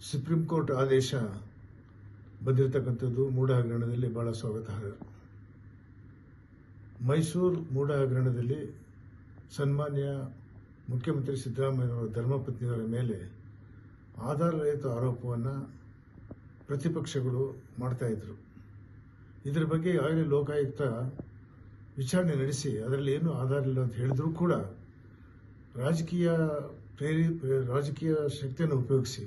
Supreme court ಆದೇಶ ಬಂದಿರತಕ್ಕಂಥದ್ದು ಮೂಡ ಹಗರಣದಲ್ಲಿ ಬಹಳ ಸ್ವಾಗತಾರ್ಹ. ಮೈಸೂರು ಮೂಡ ಹಗರಣದಲ್ಲಿ ಸನ್ಮಾನ್ಯ ಮುಖ್ಯಮಂತ್ರಿ ಸಿದ್ದರಾಮಯ್ಯನವರ ಧರ್ಮಪತ್ನಿಯವರ ಮೇಲೆ ಆಧಾರರಹಿತ ಆರೋಪವನ್ನು ಪ್ರತಿಪಕ್ಷಗಳು ಮಾಡ್ತಾ ಇದ್ರು. ಇದರ ಬಗ್ಗೆ ಈಗಾಗಲೇ ಲೋಕಾಯುಕ್ತ ವಿಚಾರಣೆ ನಡೆಸಿ ಅದರಲ್ಲಿ ಏನು ಆಧಾರ ಇಲ್ಲ ಅಂತ ಹೇಳಿದ್ರು ಕೂಡ ರಾಜಕೀಯ ಶಕ್ತಿಯನ್ನು ಉಪಯೋಗಿಸಿ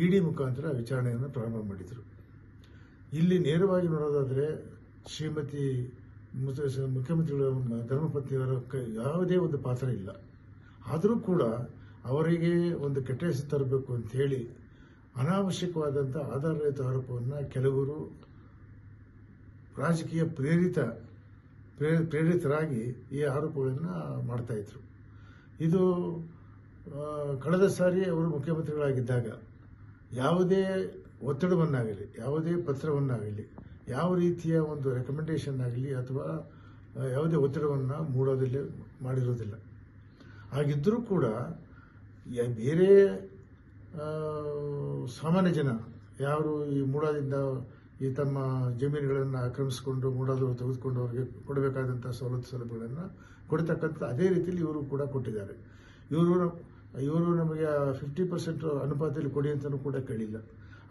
ಇಡಿ ಮುಖಾಂತರ ವಿಚಾರಣೆಯನ್ನು ಪ್ರಾರಂಭ ಮಾಡಿದರು. ಇಲ್ಲಿ ನೇರವಾಗಿ ನೋಡೋದಾದರೆ ಶ್ರೀಮತಿ ಮುಖ್ಯಮಂತ್ರಿಗಳ ಧರ್ಮಪತ್ನಿಯವರ ಯಾವುದೇ ಒಂದು ಪಾತ್ರ ಇಲ್ಲ. ಆದರೂ ಕೂಡ ಅವರಿಗೆ ಒಂದು ಕೆಟ್ಟ ಹೆಸರು ತರಬೇಕು ಅಂತ ಹೇಳಿ ಅನಾವಶ್ಯಕವಾದಂಥ ಆಧಾರರಹಿತ ಆರೋಪವನ್ನು ಕೆಲವರು ರಾಜಕೀಯ ಪ್ರೇರಿತರಾಗಿ ಈ ಆರೋಪಗಳನ್ನು ಮಾಡ್ತಾ ಇದ್ರು. ಇದು ಕಳೆದ ಸಾರಿ ಅವರು ಮುಖ್ಯಮಂತ್ರಿಗಳಾಗಿದ್ದಾಗ ಯಾವುದೇ ಒತ್ತಡವನ್ನಾಗಲಿ, ಯಾವುದೇ ಪತ್ರವನ್ನಾಗಲಿ, ಯಾವ ರೀತಿಯ ಒಂದು ರೆಕಮೆಂಡೇಶನ್ ಆಗಲಿ ಅಥವಾ ಯಾವುದೇ ಒತ್ತಡವನ್ನು ಮೂಡೋದಿಲ್ಲ, ಮಾಡಿರೋದಿಲ್ಲ. ಹಾಗಿದ್ದರೂ ಕೂಡ ಬೇರೆ ಸಾಮಾನ್ಯ ಜನ ಯಾರು ಈ ಮೂಡಾದಿಂದ ಈ ತಮ್ಮ ಜಮೀನುಗಳನ್ನು ಆಕ್ರಮಿಸಿಕೊಂಡು ಮೂಡಾದವರು ತೆಗೆದುಕೊಂಡು ಅವರಿಗೆ ಕೊಡಬೇಕಾದಂಥ ಸೌಲಭ್ಯಗಳನ್ನು ಕೊಡ್ತಕ್ಕಂಥ ಅದೇ ರೀತಿಯಲ್ಲಿ ಇವರು ಕೂಡ ಕೊಟ್ಟಿದ್ದಾರೆ. ಇವರು ನಮಗೆ 50% ಅನುಪಾತದಲ್ಲಿ ಕೊಡಿ ಅಂತಲೂ ಕೂಡ ಕೇಳಿಲ್ಲ.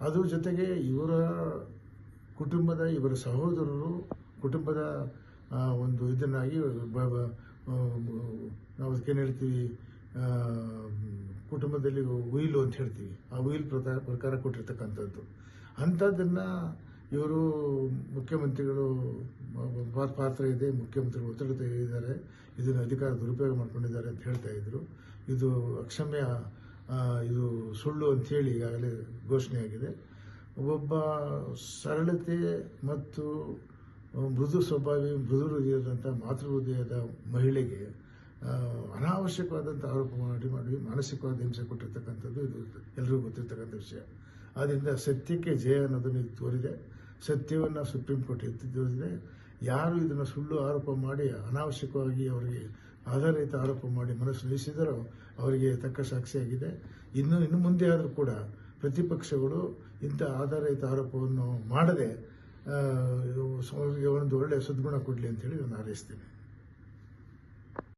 ಅದ್ರ ಜೊತೆಗೆ ಇವರ ಕುಟುಂಬದ ಇವರ ಸಹೋದರರು ಕುಟುಂಬದ ಒಂದು ಇದನ್ನಾಗಿ ನಾವು ಅದಕ್ಕೇನು ಹೇಳ್ತೀವಿ, ಕುಟುಂಬದಲ್ಲಿ ಉಯಿಲು ಅಂತ ಹೇಳ್ತೀವಿ, ಆ ಉಯಿಲ್ ಪ್ರಕಾರ ಕೊಟ್ಟಿರ್ತಕ್ಕಂಥದ್ದು. ಅಂಥದ್ದನ್ನು ಇವರು ಮುಖ್ಯಮಂತ್ರಿಗಳು ಪಾತ್ರ ಇದೆ, ಮುಖ್ಯಮಂತ್ರಿಗಳು ಒತ್ತಡ ತೆಗೆದಿದ್ದಾರೆ, ಇದನ್ನು ಅಧಿಕಾರ ದುರುಪಯೋಗ ಮಾಡ್ಕೊಂಡಿದ್ದಾರೆ ಅಂತ ಹೇಳ್ತಾ ಇದ್ರು. ಇದು ಅಕ್ಷಮ್ಯ, ಇದು ಸುಳ್ಳು ಅಂಥೇಳಿ ಈಗಾಗಲೇ ಘೋಷಣೆಯಾಗಿದೆ. ಒಬ್ಬ ಸರಳತೆ ಮತ್ತು ಮೃದು ಸ್ವಭಾವಿ, ಮೃದು ಹೃದಯದಂಥ ಮಾತೃ ಹೃದಯದ ಮಹಿಳೆಗೆ ಅನಾವಶ್ಯಕವಾದಂಥ ಆರೋಪ ಮಾಡಿ ಮಾನಸಿಕವಾದ ಹಿಂಸೆ ಕೊಟ್ಟಿರ್ತಕ್ಕಂಥದ್ದು ಇದು ಎಲ್ಲರಿಗೂ ಗೊತ್ತಿರ್ತಕ್ಕಂಥ ವಿಷಯ. ಆದ್ದರಿಂದ ಸತ್ಯಕ್ಕೆ ಜಯ ಅನ್ನೋದನ್ನು ಇದು ತೋರಿದೆ. ಸತ್ಯವನ್ನು ಸುಪ್ರೀಂ ಕೋರ್ಟ್ ಎತ್ತಿ ತೋರಿದೆ. ಯಾರು ಇದನ್ನು ಸುಳ್ಳು ಆರೋಪ ಮಾಡಿ ಅನಾವಶ್ಯಕವಾಗಿ ಅವರಿಗೆ ಆಧಾರರಹಿತ ಆರೋಪ ಮಾಡಿ ಮನಸ್ಸು ನೋಯಿಸಿದರೋ ಅವರಿಗೆ ತಕ್ಕ ಸಾಕ್ಷಿಯಾಗಿದೆ. ಇನ್ನು ಮುಂದೆ ಆದರೂ ಕೂಡ ಪ್ರತಿಪಕ್ಷಗಳು ಇಂಥ ಆಧಾರರಹಿತ ಆರೋಪವನ್ನು ಮಾಡದೆ ಒಂದು ಒಳ್ಳೆಯ ಸದ್ಗುಣ ಕೊಡಲಿ ಅಂತೇಳಿ ನಾನು ಹಾರೈಸ್ತೇನೆ.